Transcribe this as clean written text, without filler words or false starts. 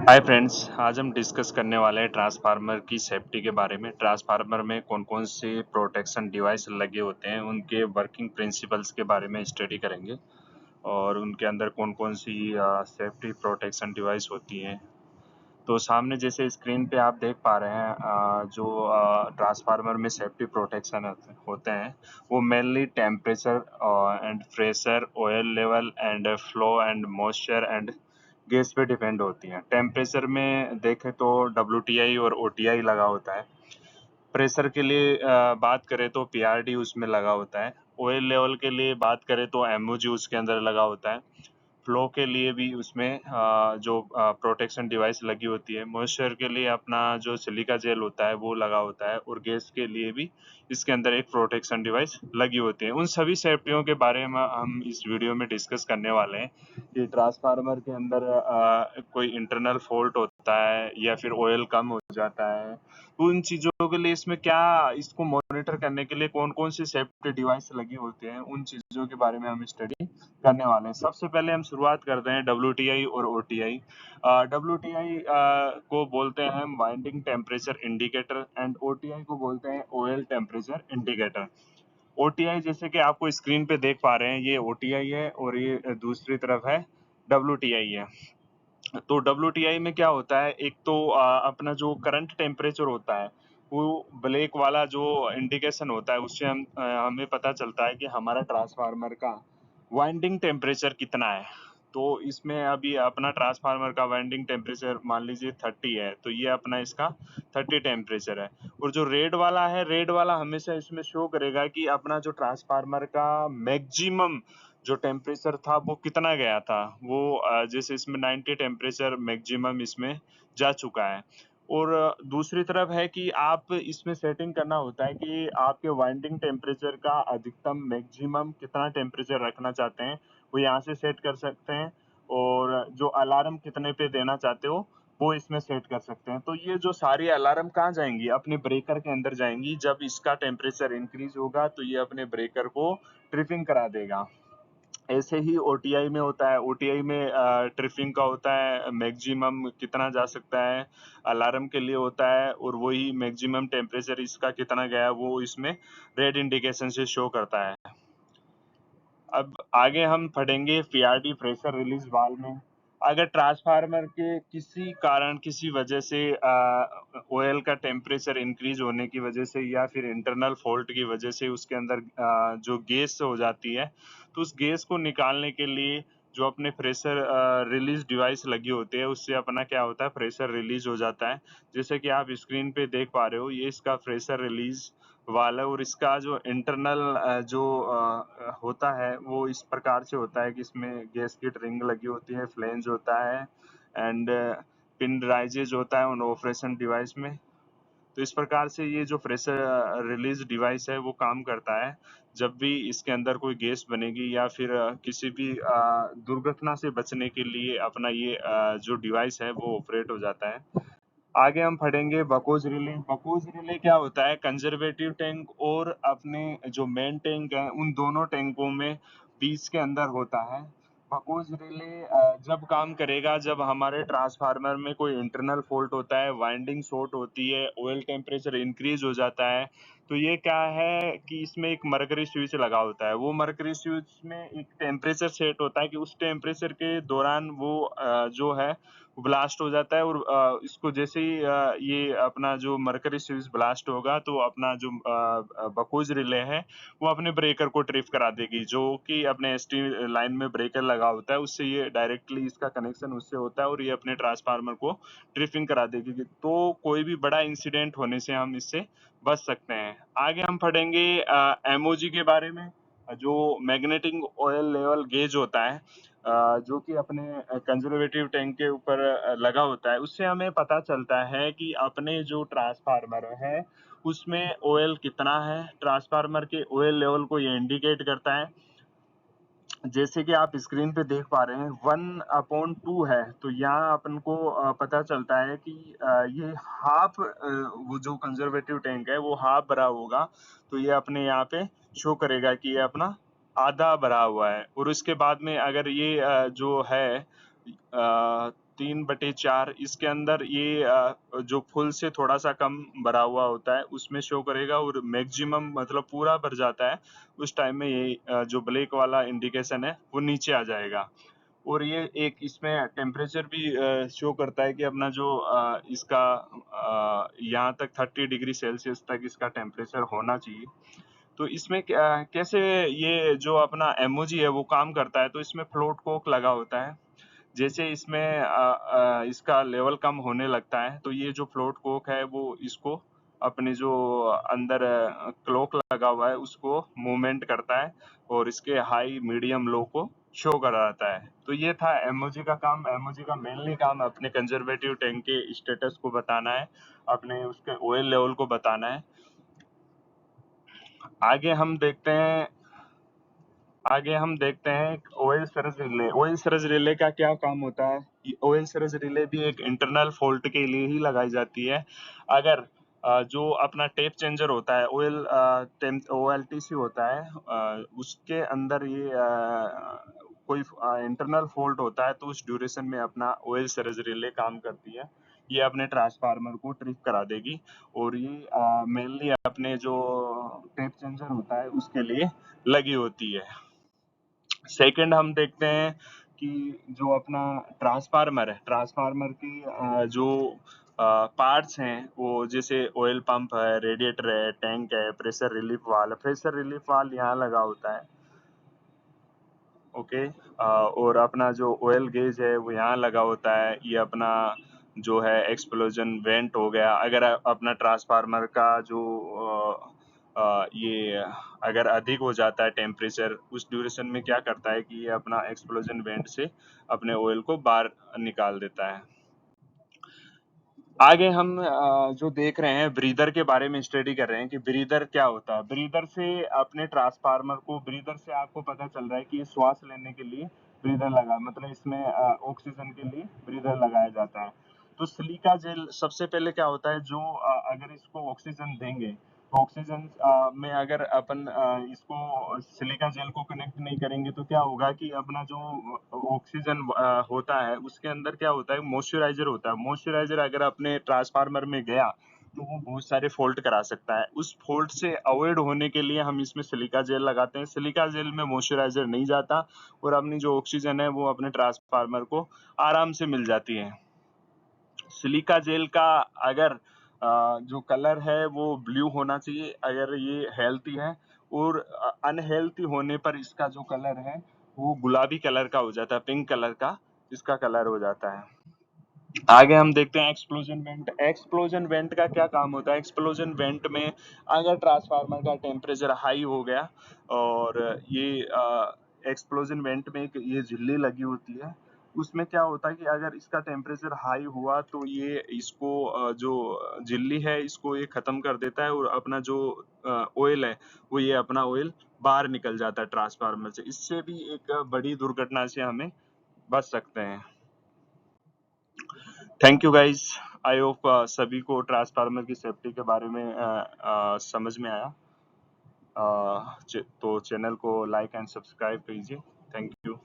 Hi friends, आज हम discuss करने वाले हैं ट्रांसफार्मर की सेफ्टी के बारे में। ट्रांसफार्मर में कौन-कौन से प्रोटेक्शन डिवाइस लगे होते हैं, उनके वर्किंग प्रिंसिपल्स के बारे में स्टडी करेंगे और उनके अंदर कौन-कौन सी सेफ्टी प्रोटेक्शन डिवाइस होती हैं। तो सामने जैसे स्क्रीन पे आप देख पा रहे हैं जो ट्रांसफार्मर में सेफ्टी प्रोटेक्शन होते हैं, वो mainly temperature and pressure, oil level and flow and moisture and gas पे डिपेंड होती हैं। टेम्परेचर में देखें तो WTI और OTI लगा होता है। प्रेशर के लिए बात करें तो PRD उसमें लगा होता है। ऑयल लेवल के लिए बात करें तो MOG उसके अंदर लगा होता है। फ्लो के लिए भी उसमें जो प्रोटेक्शन डिवाइस लगी होती है। मॉइस्चर के लिए अपना जो सिलिका जेल होता है वो लगा होता है और गैस के लिए भी इसके अंदर एक प्रोटेक्शन डिवाइस लगी होती है। उन सभी सेफ्टियों के बारे में हम इस वीडियो में डिस्कस करने वाले हैं कि ट्रांसफार्मर के अंदर कोई इंटरनल फॉल्ट होता है या फिर ऑयल कम हो जाता है, तो उन चीज़ों के लिए इसमें क्या, इसको मॉनिटर करने के लिए कौन-कौन सी सेफ्टी डिवाइस लगी होती हैं, उन चीज़ों के बारे में हम स्टडी करने वाले हैं। सबसे पहले हम शुरुआत करते हैं WTI और OTI। WTI को बोलते हैं हम winding temperature indicator and OTI को बोलते हैं ऑयल टेम्परेचर इंडिकेटर। OTI जैसे कि आपको स्क्रीन पे देख पा रहे हैं, ये OTI है और ये दूसरी तरफ है WTI है। तो WTI में क्या होता है, एक तो अपना जो करंट टेम्परेचर होता है, वो ब्लैक वाला जो इंडिकेशन होता है उससे हमें पता चलता है कि हमारा ट्रांसफार्मर का वाइंडिंग टेम्परेचर कितना है। तो इसमें अभी अपना ट्रांसफार्मर का वाइंडिंग टेम्परेचर मान लीजिए 30 है, तो ये अपना इसका 30 टेम्परेचर है। और जो रेड वाला है, रेड वाला हमेशा इसमें शो करेगा कि अपना जो ट्रांसफार्मर का मैक्सिमम जो टेम्परेचर था वो कितना गया था। वो जैसे इसमें 90 टेम्परेचर मैक्सिमम इसमें जा चुका है। और दूसरी तरफ है कि आप इसमें सेटिंग करना होता है कि आपके वाइंडिंग टेम्परेचर का अधिकतम मैक्सिमम कितना टेम्परेचर रखना चाहते हैं, वो यहाँ से सेट कर सकते हैं। और जो अलार्म कितने पे देना चाहते हो, वो इसमें सेट कर सकते हैं। तो ये जो सारी अलार्म कहाँ जाएंगी, अपने ब्रेकर के अंदर जाएंगी। जब इसका टेम्परेचर इंक्रीज होगा तो ये अपने ब्रेकर को ट्रिपिंग करा देगा। ऐसे ही OTI में होता है। OTI में ट्रिपिंग का होता है, मैक्सिमम कितना जा सकता है, अलार्म के लिए होता है, और वही मैक्सिमम टेम्परेचर इसका कितना गया वो इसमें रेड इंडिकेशन से शो करता है। अब आगे हम पढ़ेंगे PRD प्रेशर रिलीज वाल्व में। अगर ट्रांसफार्मर के किसी कारण, किसी वजह से ऑयल का टेम्परेचर इंक्रीज होने की वजह से या फिर इंटरनल फॉल्ट की वजह से उसके अंदर जो गैस हो जाती है, तो उस गैस को निकालने के लिए जो अपने प्रेशर रिलीज डिवाइस लगी होती है, उससे अपना क्या होता है, प्रेशर रिलीज हो जाता है। जैसे कि आप स्क्रीन पे देख पा रहे हो, ये इसका प्रेशर रिलीज वाल्व है और इसका जो इंटरनल जो होता है वो इस प्रकार से होता है कि इसमें गैसकेट रिंग लगी होती है, फ्लेंज होता है एंड पिन राइजेज होता है उन ऑपरेशन डिवाइस में। तो इस प्रकार से ये जो प्रेशर रिलीज डिवाइस है वो काम करता है। जब भी इसके अंदर कोई गैस बनेगी या फिर किसी भी दुर्घटना से बचने के लिए अपना ये जो डिवाइस है वो ऑपरेट हो जाता है। आगे हम पढ़ेंगे बकोज रिले। बकोज रिले क्या होता है, कंजर्वेटिव टैंक और अपने जो मेन टैंक है उन दोनों टैंकों में बीच के अंदर होता है। बकोज रिले जब काम करेगा जब हमारे ट्रांसफार्मर में कोई इंटरनल फॉल्ट होता है, वाइंडिंग शॉर्ट होती है, ऑयल टेम्परेचर इंक्रीज हो जाता है। तो ये क्या है कि इसमें एक मरकरी स्विच लगा होता है। वो मरकरी स्विच में एक टेम्परेचर सेट होता है कि उस टेम्परेचर के दौरान वो जो है ब्लास्ट हो जाता है। और इसको जैसे ही ये अपना जो मरकरी स्विच ब्लास्ट होगा तो अपना जो बकोज रिले है वो अपने ब्रेकर को ट्रिप करा देगी, जो कि अपने एसटी लाइन में ब्रेकर लगा होता है, उससे ये डायरेक्टली इसका कनेक्शन उससे होता है और ये अपने ट्रांसफार्मर को ट्रिपिंग करा देगी। तो कोई भी बड़ा इंसिडेंट होने से हम इससे बच सकते हैं। आगे हम पढ़ेंगे एमओजी के बारे में। जो मैग्नेटिक ऑयल लेवल गेज होता है, जो कि अपने कंजर्वेटिव टैंक के ऊपर लगा होता है, उससे हमें पता चलता है कि अपने जो ट्रांसफार्मर है उसमें ऑयल कितना है। ट्रांसफार्मर के ऑयल लेवल को ये इंडिकेट करता है। जैसे कि आप स्क्रीन पे देख पा रहे हैं 1/2 है, तो यहाँ अपन को पता चलता है कि ये हाफ, वो जो कंजर्वेटिव टैंक है वो हाफ भरा होगा, तो ये अपने यहाँ पे शो करेगा कि ये अपना आधा भरा हुआ है। और उसके बाद में अगर ये जो है 3/4 इसके अंदर ये जो फुल से थोड़ा सा कम भरा हुआ होता है उसमें शो करेगा, और मैक्सिमम मतलब पूरा भर जाता है उस टाइम में ये जो ब्लैक वाला इंडिकेशन है वो नीचे आ जाएगा। और ये एक इसमें टेम्परेचर भी शो करता है कि अपना जो इसका यहाँ तक 30 डिग्री सेल्सियस तक इसका टेम्परेचर होना चाहिए। तो इसमें कैसे ये जो अपना एमओजी है वो काम करता है, तो इसमें फ्लोट कोक लगा होता है। जैसे इसमें इसका लेवल कम होने लगता है तो ये जो फ्लोट कोक है वो इसको अपने जो अंदर क्लॉक लगा हुआ है उसको मूवमेंट करता है और इसके हाई मीडियम लो को शो कराता है। तो ये था एमओजी का काम। एमओजी का मेनली काम अपने कंजर्वेटिव टैंक के स्टेटस को बताना है, अपने उसके ऑयल लेवल को बताना है। आगे हम देखते हैं oil Suraj relay. Oil Suraj relay का क्या काम होता है? ऑयल सरज रिले भी एक इंटरनल फॉल्ट के लिए ही लगाई जाती है। अगर जो अपना टेप चेंजर होता है, OLTC होता है, उसके अंदर ये कोई इंटरनल फॉल्ट होता है तो उस ड्यूरेशन में अपना ऑयल सरज रिले काम करती है। ये अपने ट्रांसफार्मर को ट्रिप करा देगी, और ये मेनली अपने जो टेप चेंजर होता है उसके लिए लगी होती है। सेकंड हम देखते हैं कि जो अपना ट्रांसफार्मर है, ट्रांसफार्मर की जो पार्ट्स हैं वो जैसे ऑयल पंप है, रेडिएटर है, टैंक है, pressure relief valve. Pressure relief valve यहाँ लगा होता है, ओके। और अपना जो ऑयल गेज है वो यहाँ लगा होता है। ये अपना जो है एक्सप्लोजन वेंट हो गया। अगर अपना ट्रांसफार्मर का जो ये अगर अधिक हो जाता है टेम्परेचर, उस ड्यूरेशन में क्या करता है कि ये अपना एक्सप्लोजन वेंट से अपने ऑयल को बाहर निकाल देता है। आगे हम जो देख रहे हैं ब्रीदर के बारे में स्टडी कर रहे हैं कि ब्रीदर क्या होता है। ब्रीदर से अपने ट्रांसफार्मर को, ब्रीदर से आपको पता चल रहा है कि ये श्वास लेने के लिए ब्रीदर लगा, मतलब इसमें ऑक्सीजन के लिए ब्रीदर लगाया जाता है। तो सिलिका जेल सबसे पहले क्या होता है, जो अगर इसको ऑक्सीजन देंगे तो ऑक्सीजन में अगर अपन इसको सिलिका जेल को कनेक्ट नहीं करेंगे तो क्या होगा कि अपना जो ऑक्सीजन होता है उसके अंदर क्या होता है, मॉइस्चराइजर होता है। मॉइस्चराइजर अगर अपने ट्रांसफार्मर में गया तो वो बहुत सारे फॉल्ट करा सकता है। उस फॉल्ट से अवॉइड होने के लिए हम इसमें सिलिका जेल लगाते हैं। सिलिका जेल में मॉइस्चराइजर नहीं जाता और अपनी जो ऑक्सीजन है वो अपने ट्रांसफार्मर को आराम से मिल जाती है। सिलिका जेल का अगर जो कलर है वो ब्लू होना चाहिए अगर ये हेल्थी है, और अनहेल्थी होने पर इसका जो कलर है वो गुलाबी कलर का हो जाता है, पिंक कलर का इसका कलर हो जाता है। आगे हम देखते हैं एक्सप्लोजन वेंट। एक्सप्लोजन वेंट का क्या काम होता है? एक्सप्लोजन वेंट में अगर ट्रांसफार्मर का टेम्परेचर हाई हो गया और ये एक्सप्लोजन वेंट में एक ये झिल्ली लगी होती है, उसमें क्या होता है कि अगर इसका टेम्परेचर हाई हुआ तो ये इसको जो झिल्ली है इसको ये खत्म कर देता है, और अपना जो ऑयल है वो ये अपना ऑयल बाहर निकल जाता है ट्रांसफार्मर से। इससे भी एक बड़ी दुर्घटना से हमें बच सकते हैं। Thank you guys. I hope सभी को ट्रांसफार्मर की सेफ्टी के बारे में समझ में आया। तो चैनल को लाइक एंड सब्सक्राइब कीजिए। Thank you.